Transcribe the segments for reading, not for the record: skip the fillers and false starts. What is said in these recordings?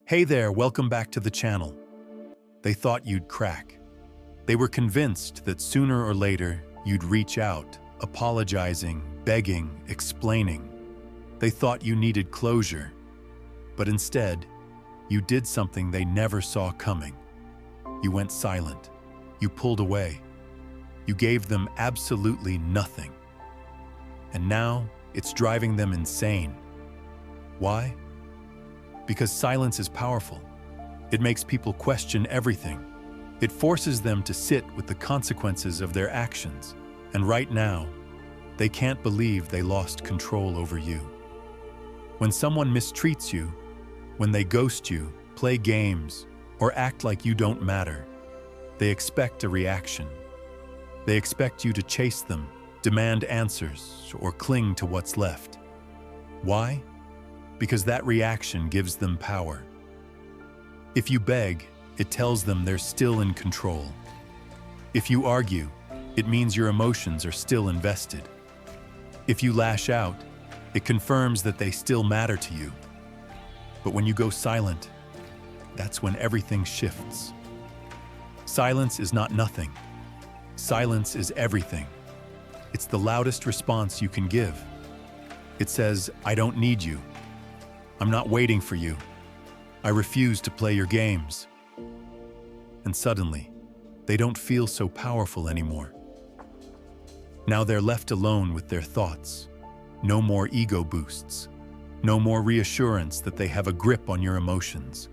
Hey there, welcome back to the channel. They thought you'd crack. They were convinced that sooner or later you'd reach out, apologizing, begging, explaining. They thought you needed closure. But instead, you did something they never saw coming. You went silent. You pulled away. You gave them absolutely nothing. And now it's driving them insane. Why? Because silence is powerful. It makes people question everything. It forces them to sit with the consequences of their actions. And right now, they can't believe they lost control over you. When someone mistreats you, when they ghost you, play games, or act like you don't matter, they expect a reaction. They expect you to chase them, demand answers, or cling to what's left. Why? Because that reaction gives them power. If you beg, it tells them they're still in control. If you argue, it means your emotions are still invested. If you lash out, it confirms that they still matter to you. But when you go silent, that's when everything shifts. Silence is not nothing. Silence is everything. It's the loudest response you can give. It says, I don't need you. I'm not waiting for you. I refuse to play your games. And suddenly, they don't feel so powerful anymore. Now they're left alone with their thoughts. No more ego boosts. No more reassurance that they have a grip on your emotions.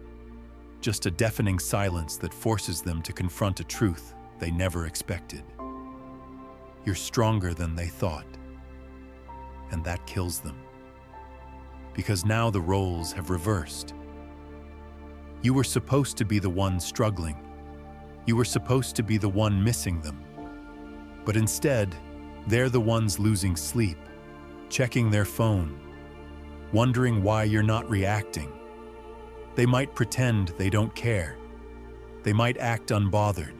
Just a deafening silence that forces them to confront a truth they never expected. You're stronger than they thought. And that kills them. Because now the roles have reversed. You were supposed to be the one struggling. You were supposed to be the one missing them. But instead, they're the ones losing sleep, checking their phone, wondering why you're not reacting. They might pretend they don't care. They might act unbothered.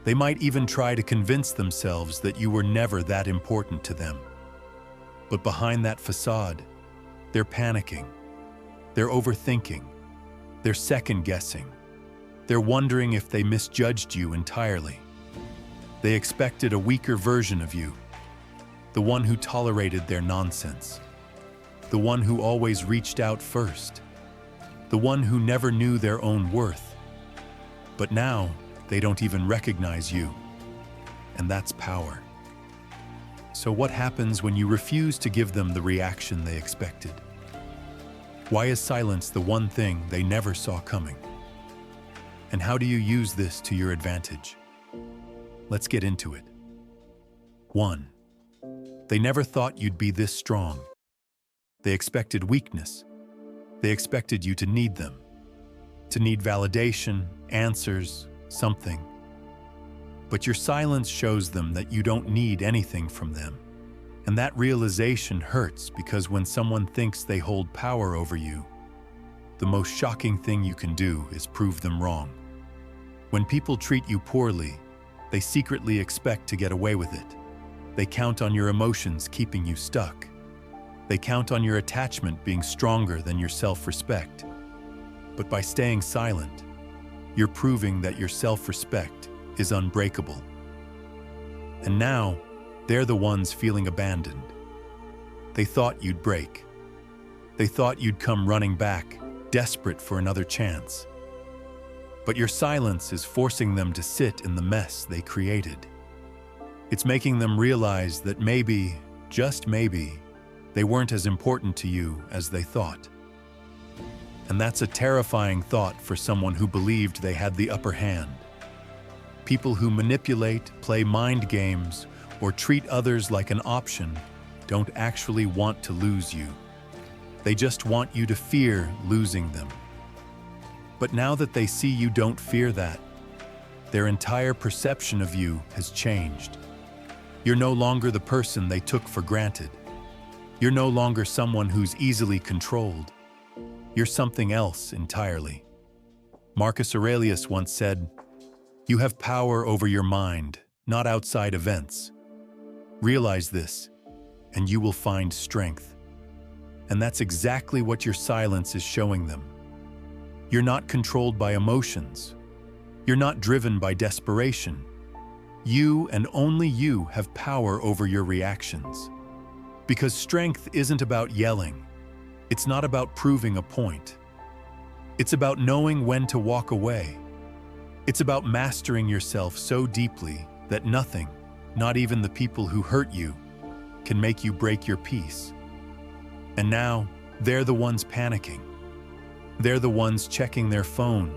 They might even try to convince themselves that you were never that important to them. But behind that facade, they're panicking. They're overthinking. They're second-guessing. They're wondering if they misjudged you entirely. They expected a weaker version of you, the one who tolerated their nonsense, the one who always reached out first, the one who never knew their own worth. But now, they don't even recognize you. And that's power. So what happens when you refuse to give them the reaction they expected? Why is silence the one thing they never saw coming? And how do you use this to your advantage? Let's get into it. 1. They never thought you'd be this strong. They expected weakness. They expected you to need them, to need validation, answers, something. But your silence shows them that you don't need anything from them. And that realization hurts because when someone thinks they hold power over you, the most shocking thing you can do is prove them wrong. When people treat you poorly, they secretly expect to get away with it. They count on your emotions keeping you stuck. They count on your attachment being stronger than your self-respect. But by staying silent, you're proving that your self-respect is unbreakable. And now, they're the ones feeling abandoned. They thought you'd break. They thought you'd come running back, desperate for another chance. But your silence is forcing them to sit in the mess they created. It's making them realize that maybe, just maybe, they weren't as important to you as they thought. And that's a terrifying thought for someone who believed they had the upper hand. People who manipulate, play mind games, or treat others like an option don't actually want to lose you. They just want you to fear losing them. But now that they see you don't fear that, their entire perception of you has changed. You're no longer the person they took for granted. You're no longer someone who's easily controlled. You're something else entirely. Marcus Aurelius once said, "You have power over your mind, not outside events. Realize this, and you will find strength." And that's exactly what your silence is showing them. You're not controlled by emotions. You're not driven by desperation. You and only you have power over your reactions. Because strength isn't about yelling. It's not about proving a point. It's about knowing when to walk away. It's about mastering yourself so deeply that nothing, not even the people who hurt you, can make you break your peace. And now, they're the ones panicking. They're the ones checking their phone,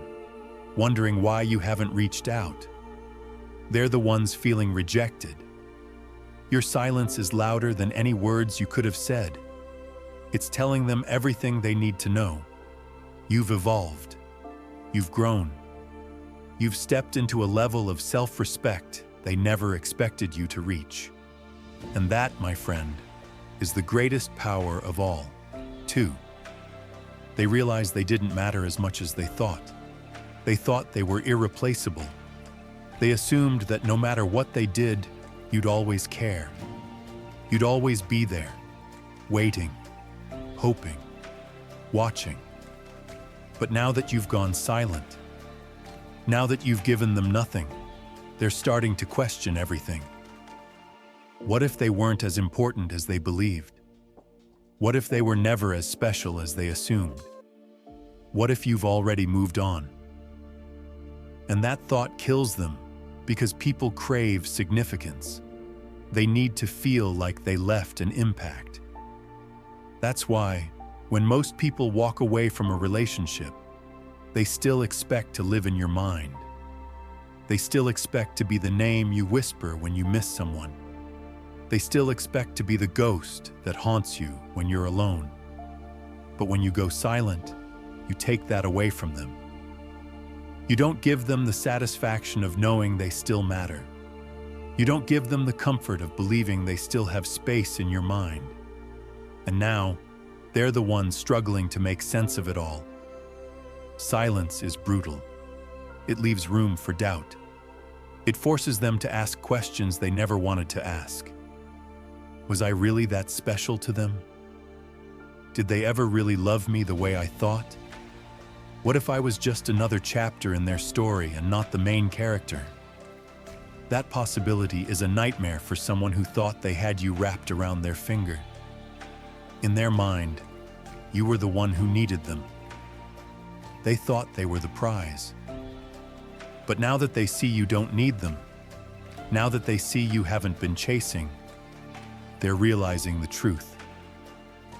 wondering why you haven't reached out. They're the ones feeling rejected. Your silence is louder than any words you could have said. It's telling them everything they need to know. You've evolved. You've grown. You've stepped into a level of self-respect they never expected you to reach. And that, my friend, is the greatest power of all. 2. They realized they didn't matter as much as they thought. They thought they were irreplaceable. They assumed that no matter what they did, you'd always care. You'd always be there, waiting, hoping, watching. But now that you've gone silent, now that you've given them nothing, they're starting to question everything. What if they weren't as important as they believed? What if they were never as special as they assumed? What if you've already moved on? And that thought kills them because people crave significance. They need to feel like they left an impact. That's why, when most people walk away from a relationship, they still expect to live in your mind. They still expect to be the name you whisper when you miss someone. They still expect to be the ghost that haunts you when you're alone. But when you go silent, you take that away from them. You don't give them the satisfaction of knowing they still matter. You don't give them the comfort of believing they still have space in your mind. And now, they're the ones struggling to make sense of it all. Silence is brutal. It leaves room for doubt. It forces them to ask questions they never wanted to ask. Was I really that special to them? Did they ever really love me the way I thought? What if I was just another chapter in their story and not the main character? That possibility is a nightmare for someone who thought they had you wrapped around their finger. In their mind, you were the one who needed them. They thought they were the prize. But now that they see you don't need them, now that they see you haven't been chasing, they're realizing the truth.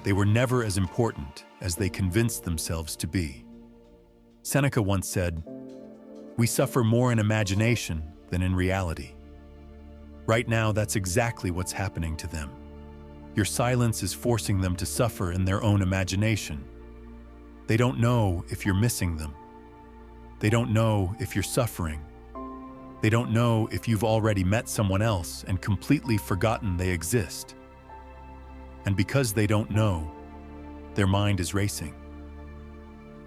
They were never as important as they convinced themselves to be. Seneca once said, "We suffer more in imagination than in reality." Right now, that's exactly what's happening to them. Your silence is forcing them to suffer in their own imagination. They don't know if you're missing them. They don't know if you're suffering. They don't know if you've already met someone else and completely forgotten they exist. And because they don't know, their mind is racing.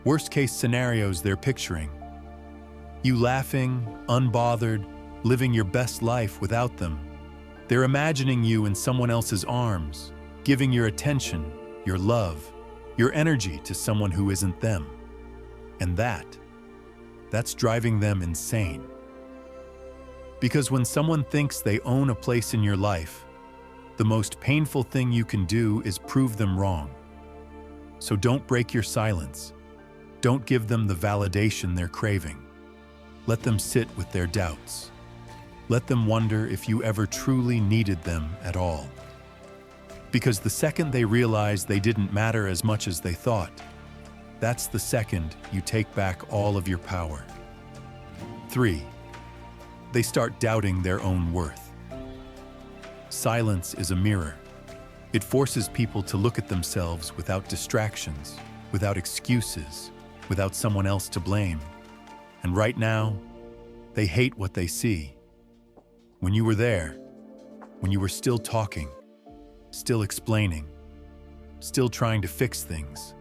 Worst-case scenarios they're picturing. You laughing, unbothered, living your best life without them. They're imagining you in someone else's arms, giving your attention, your love, your energy to someone who isn't them. And that's driving them insane. Because when someone thinks they own a place in your life, the most painful thing you can do is prove them wrong. So don't break your silence. Don't give them the validation they're craving. Let them sit with their doubts. Let them wonder if you ever truly needed them at all. Because the second they realize they didn't matter as much as they thought, that's the second you take back all of your power. 3. They start doubting their own worth. Silence is a mirror. It forces people to look at themselves without distractions, without excuses, without someone else to blame. And right now, they hate what they see. When you were there, when you were still talking, still explaining, still trying to fix things,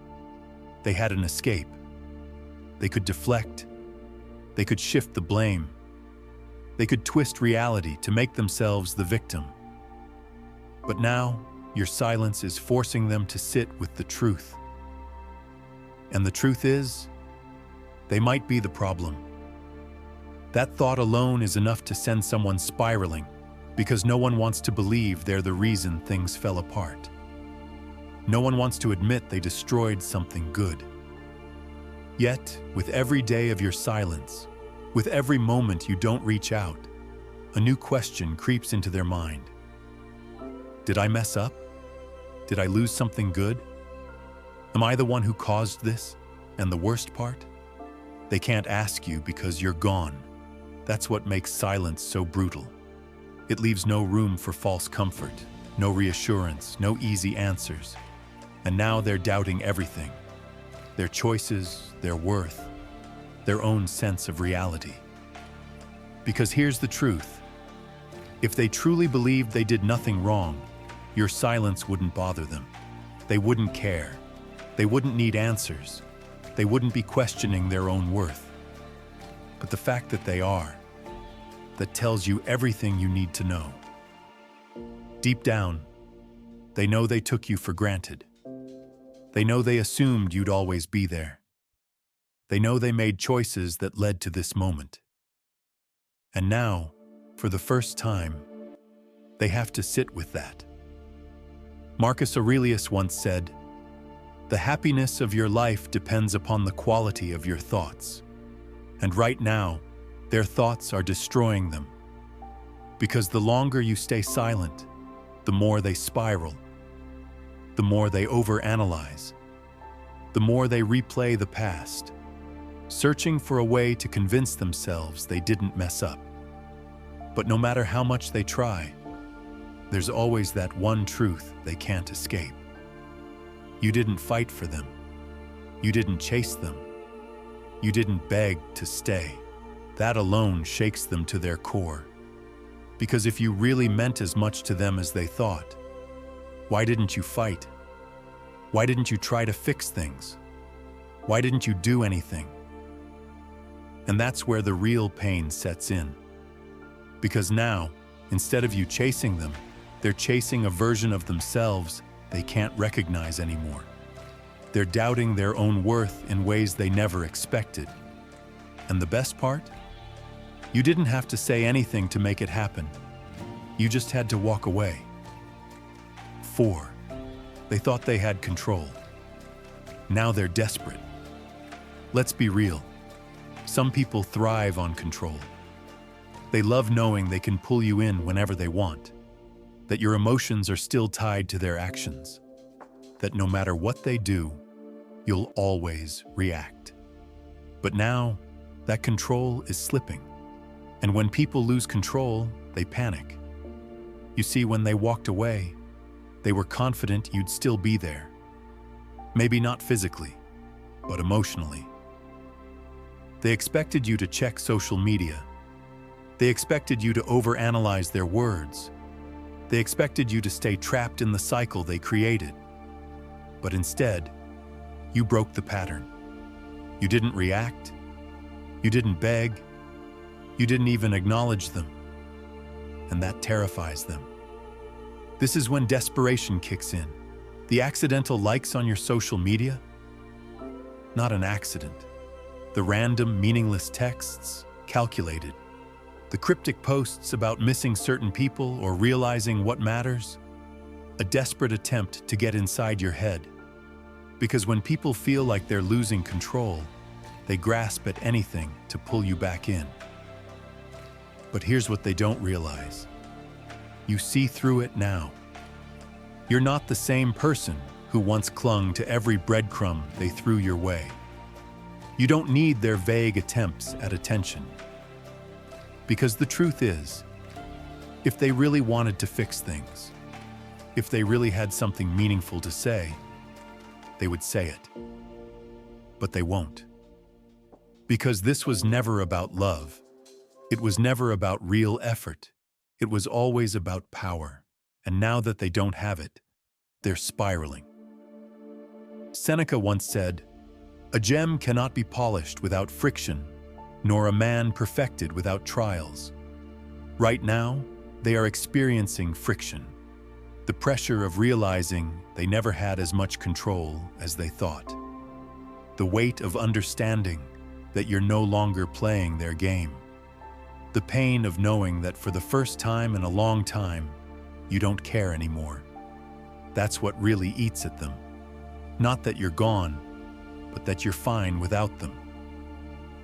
they had an escape. They could deflect. They could shift the blame. They could twist reality to make themselves the victim. But now, your silence is forcing them to sit with the truth. And the truth is, They might be the problem. That thought alone is enough to send someone spiraling, because no one wants to believe they're the reason things fell apart. No one wants to admit they destroyed something good. Yet, with every day of your silence, with every moment you don't reach out, a new question creeps into their mind. Did I mess up? Did I lose something good? Am I the one who caused this? And the worst part? They can't ask you because you're gone. That's what makes silence so brutal. It leaves no room for false comfort, no reassurance, no easy answers. And now they're doubting everything. Their choices, their worth, their own sense of reality. Because here's the truth. If they truly believed they did nothing wrong, your silence wouldn't bother them. They wouldn't care. They wouldn't need answers. They wouldn't be questioning their own worth. But the fact that they are, that tells you everything you need to know. Deep down, they know they took you for granted. They know they assumed you'd always be there. They know they made choices that led to this moment. And now, for the first time, they have to sit with that. Marcus Aurelius once said, "The happiness of your life depends upon the quality of your thoughts." And right now, their thoughts are destroying them. Because the longer you stay silent, the more they spiral, the more they overanalyze, the more they replay the past, searching for a way to convince themselves they didn't mess up. But no matter how much they try, there's always that one truth they can't escape. You didn't fight for them. You didn't chase them. You didn't beg to stay. That alone shakes them to their core. Because if you really meant as much to them as they thought, why didn't you fight? Why didn't you try to fix things? Why didn't you do anything? And that's where the real pain sets in. Because now, instead of you chasing them, they're chasing a version of themselves they can't recognize anymore. They're doubting their own worth in ways they never expected. And the best part? You didn't have to say anything to make it happen. You just had to walk away. 4. They thought they had control. Now they're desperate. Let's be real. Some people thrive on control. They love knowing they can pull you in whenever they want, that your emotions are still tied to their actions, that no matter what they do, you'll always react. But now, that control is slipping. And when people lose control, they panic. You see, when they walked away, they were confident you'd still be there. Maybe not physically, but emotionally. They expected you to check social media. They expected you to overanalyze their words. They expected you to stay trapped in the cycle they created. But instead, you broke the pattern. You didn't react. You didn't beg. You didn't even acknowledge them. And that terrifies them. This is when desperation kicks in. The accidental likes on your social media? Not an accident. The random, meaningless texts? Calculated. The cryptic posts about missing certain people or realizing what matters? A desperate attempt to get inside your head. Because when people feel like they're losing control, they grasp at anything to pull you back in. But here's what they don't realize. You see through it now. You're not the same person who once clung to every breadcrumb they threw your way. You don't need their vague attempts at attention. Because the truth is, if they really wanted to fix things, if they really had something meaningful to say, they would say it. But they won't. Because this was never about love. It was never about real effort. It was always about power. And now that they don't have it, they're spiraling. Seneca once said, "A gem cannot be polished without friction, nor a man perfected without trials." Right now, they are experiencing friction, the pressure of realizing they never had as much control as they thought, the weight of understanding that you're no longer playing their game. The pain of knowing that for the first time in a long time, you don't care anymore. That's what really eats at them. Not that you're gone, but that you're fine without them.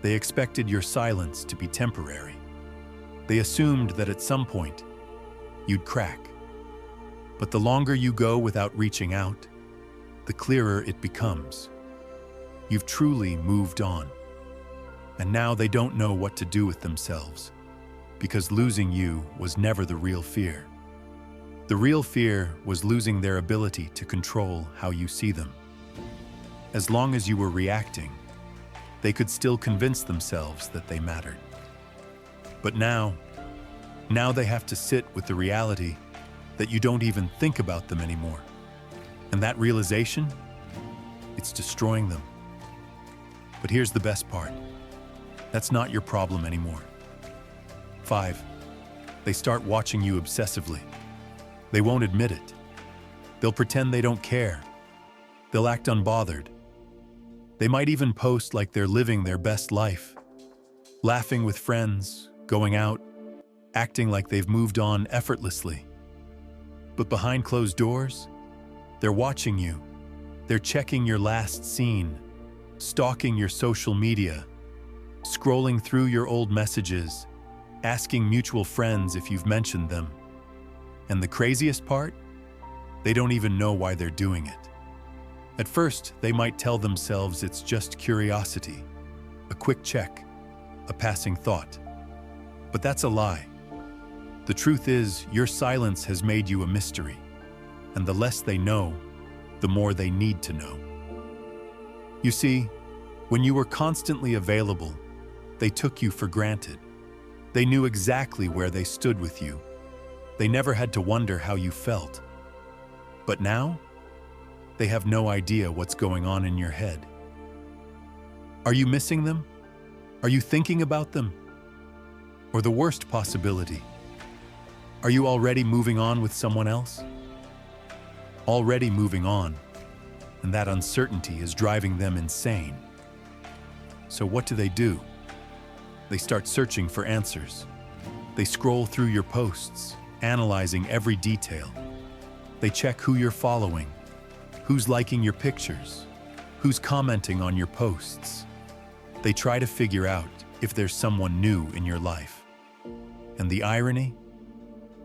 They expected your silence to be temporary. They assumed that at some point, you'd crack. But the longer you go without reaching out, the clearer it becomes. You've truly moved on. And now they don't know what to do with themselves, because losing you was never the real fear. The real fear was losing their ability to control how you see them. As long as you were reacting, they could still convince themselves that they mattered. But now they have to sit with the reality that you don't even think about them anymore. And that realization, it's destroying them. But here's the best part. That's not your problem anymore. 5. They start watching you obsessively. They won't admit it. They'll pretend they don't care. They'll act unbothered. They might even post like they're living their best life, laughing with friends, going out, acting like they've moved on effortlessly. But behind closed doors, they're watching you. They're checking your last scene, stalking your social media, scrolling through your old messages, asking mutual friends if you've mentioned them. And the craziest part? They don't even know why they're doing it. At first, they might tell themselves it's just curiosity, a quick check, a passing thought. But that's a lie. The truth is, your silence has made you a mystery, and the less they know, the more they need to know. You see, when you were constantly available, they took you for granted. They knew exactly where they stood with you. They never had to wonder how you felt. But now, they have no idea what's going on in your head. Are you missing them? Are you thinking about them? Or the worst possibility, are you already moving on with someone else? Already moving on, and that uncertainty is driving them insane. So what do? They start searching for answers. They scroll through your posts, analyzing every detail. They check who you're following, who's liking your pictures, who's commenting on your posts. They try to figure out if there's someone new in your life. And the irony?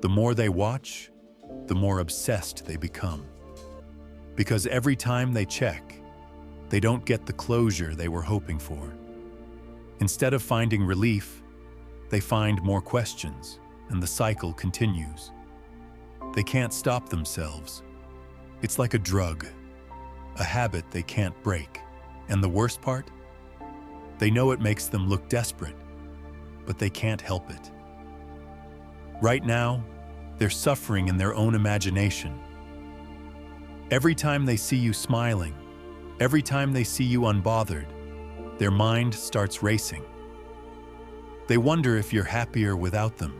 The more they watch, the more obsessed they become. Because every time they check, they don't get the closure they were hoping for. Instead of finding relief, they find more questions, and the cycle continues. They can't stop themselves. It's like a drug, a habit they can't break. And the worst part? They know it makes them look desperate, but they can't help it. Right now, they're suffering in their own imagination. Every time they see you smiling, every time they see you unbothered, their mind starts racing. They wonder if you're happier without them.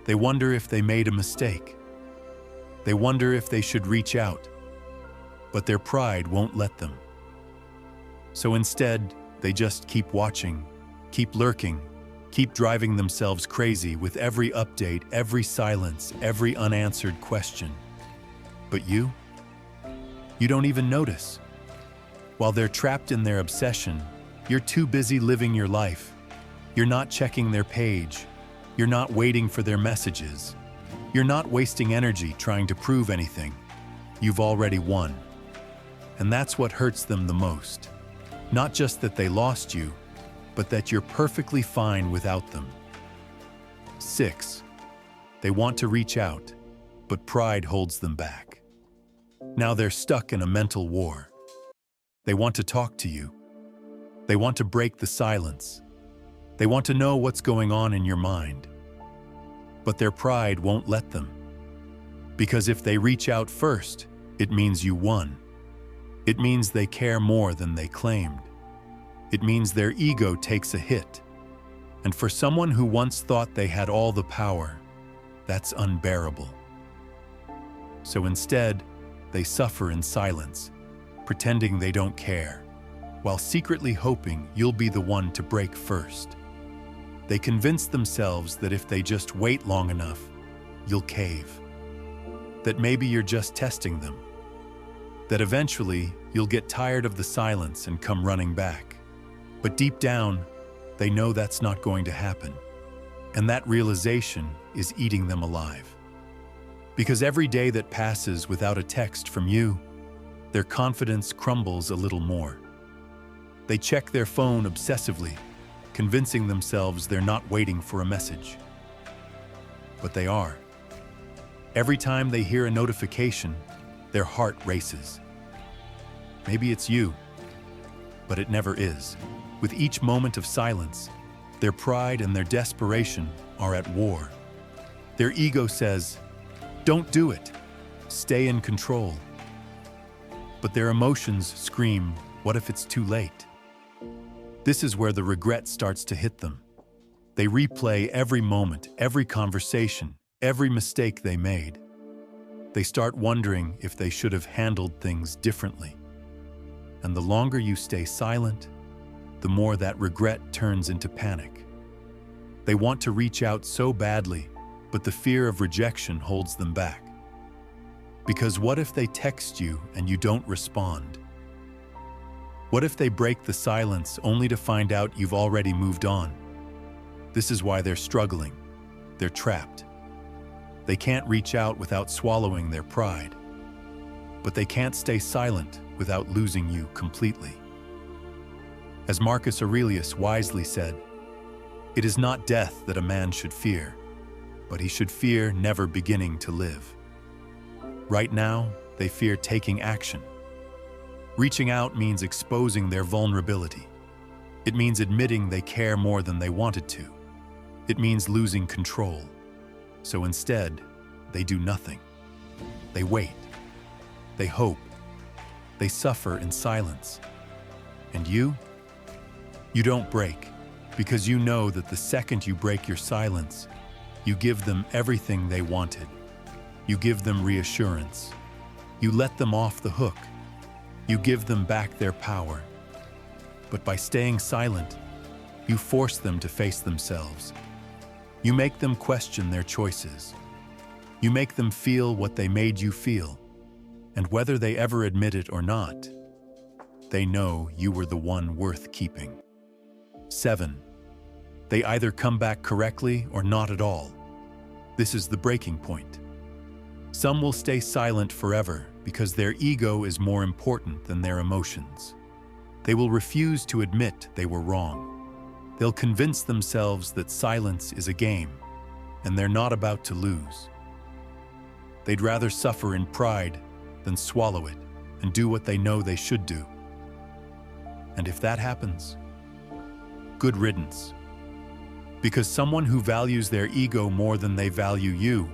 They wonder if they made a mistake. They wonder if they should reach out, but their pride won't let them. So instead, they just keep watching, keep lurking, keep driving themselves crazy with every update, every silence, every unanswered question. But you don't even notice. While they're trapped in their obsession, you're too busy living your life. You're not checking their page. You're not waiting for their messages. You're not wasting energy trying to prove anything. You've already won. And that's what hurts them the most. Not just that they lost you, but that you're perfectly fine without them. 6. They want to reach out, but pride holds them back. Now they're stuck in a mental war. They want to talk to you. They want to break the silence. They want to know what's going on in your mind. But their pride won't let them. Because if they reach out first, it means you won. It means they care more than they claimed. It means their ego takes a hit. And for someone who once thought they had all the power, that's unbearable. So instead, they suffer in silence, pretending they don't care. while secretly hoping you'll be the one to break first. They convince themselves that if they just wait long enough, you'll cave. That maybe you're just testing them. That eventually you'll get tired of the silence and come running back. But deep down, they know that's not going to happen. And that realization is eating them alive. Because every day that passes without a text from you, their confidence crumbles a little more. They check their phone obsessively, convincing themselves they're not waiting for a message. But they are. Every time they hear a notification, their heart races. Maybe it's you, but it never is. With each moment of silence, their pride and their desperation are at war. Their ego says, "Don't do it. Stay in control." But their emotions scream, "What if it's too late?" This is where the regret starts to hit them. They replay every moment, every conversation, every mistake they made. They start wondering if they should have handled things differently. And the longer you stay silent, the more that regret turns into panic. They want to reach out so badly, but the fear of rejection holds them back. Because what if they text you and you don't respond? What if they break the silence only to find out you've already moved on? This is why they're struggling. They're trapped. They can't reach out without swallowing their pride. But they can't stay silent without losing you completely. As Marcus Aurelius wisely said, "It is not death that a man should fear, but he should fear never beginning to live." Right now, they fear taking action. Reaching out means exposing their vulnerability. It means admitting they care more than they wanted to. It means losing control. So instead, they do nothing. They wait. They hope. They suffer in silence. And you? You don't break, because you know that the second you break your silence, you give them everything they wanted. You give them reassurance. You let them off the hook. You give them back their power. But by staying silent, you force them to face themselves. You make them question their choices. You make them feel what they made you feel. And whether they ever admit it or not, they know you were the one worth keeping. 7. They either come back correctly or not at all. This is the breaking point. Some will stay silent forever because their ego is more important than their emotions. They will refuse to admit they were wrong. They'll convince themselves that silence is a game, and they're not about to lose. They'd rather suffer in pride than swallow it and do what they know they should do. And if that happens, good riddance. Because someone who values their ego more than they value you,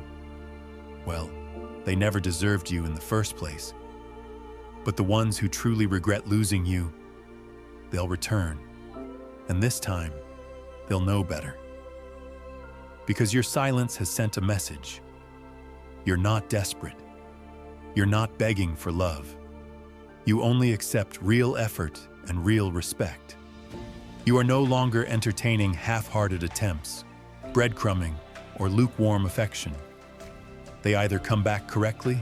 well, they never deserved you in the first place. But the ones who truly regret losing you, they'll return. And this time, they'll know better. Because your silence has sent a message. You're not desperate. You're not begging for love. You only accept real effort and real respect. You are no longer entertaining half-hearted attempts, breadcrumbing, or lukewarm affection. They either come back correctly,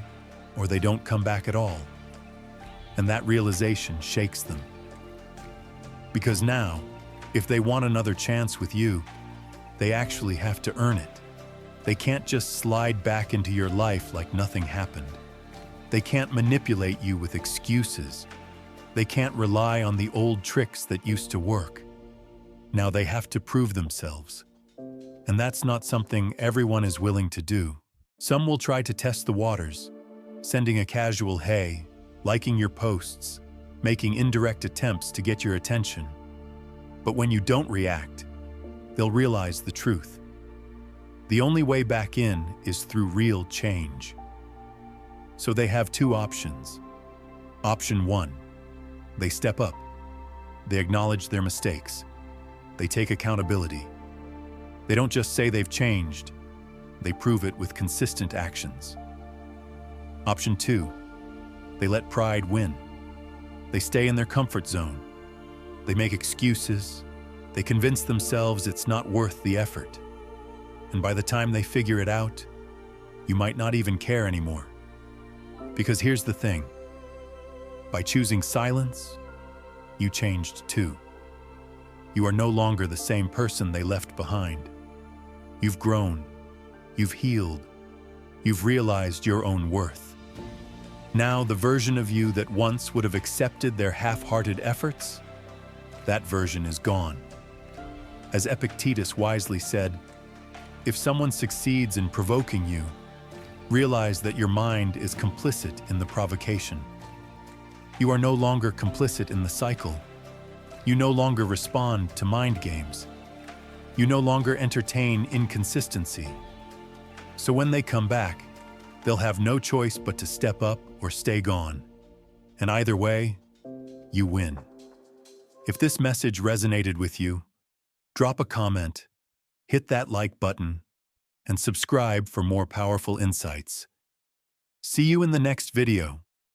or they don't come back at all. And that realization shakes them. Because now, if they want another chance with you, they actually have to earn it. They can't just slide back into your life like nothing happened. They can't manipulate you with excuses. They can't rely on the old tricks that used to work. Now they have to prove themselves. And that's not something everyone is willing to do. Some will try to test the waters, sending a casual hey, liking your posts, making indirect attempts to get your attention. But when you don't react, they'll realize the truth. The only way back in is through real change. So they have two options. Option 1, they step up. They acknowledge their mistakes. They take accountability. They don't just say they've changed, they prove it with consistent actions. Option 2, they let pride win. They stay in their comfort zone, They make excuses. They convince themselves it's not worth the effort. And by the time they figure it out, you might not even care anymore. Because here's the thing. By choosing silence, you changed too. You are no longer the same person they left behind. You've grown. You've healed. You've realized your own worth. Now, the version of you that once would have accepted their half-hearted efforts, that version is gone. As Epictetus wisely said, if someone succeeds in provoking you, realize that your mind is complicit in the provocation. You are no longer complicit in the cycle. You no longer respond to mind games. You no longer entertain inconsistency. So when they come back, they'll have no choice but to step up or stay gone. And either way, you win. If this message resonated with you, drop a comment, hit that like button, and subscribe for more powerful insights. See you in the next video.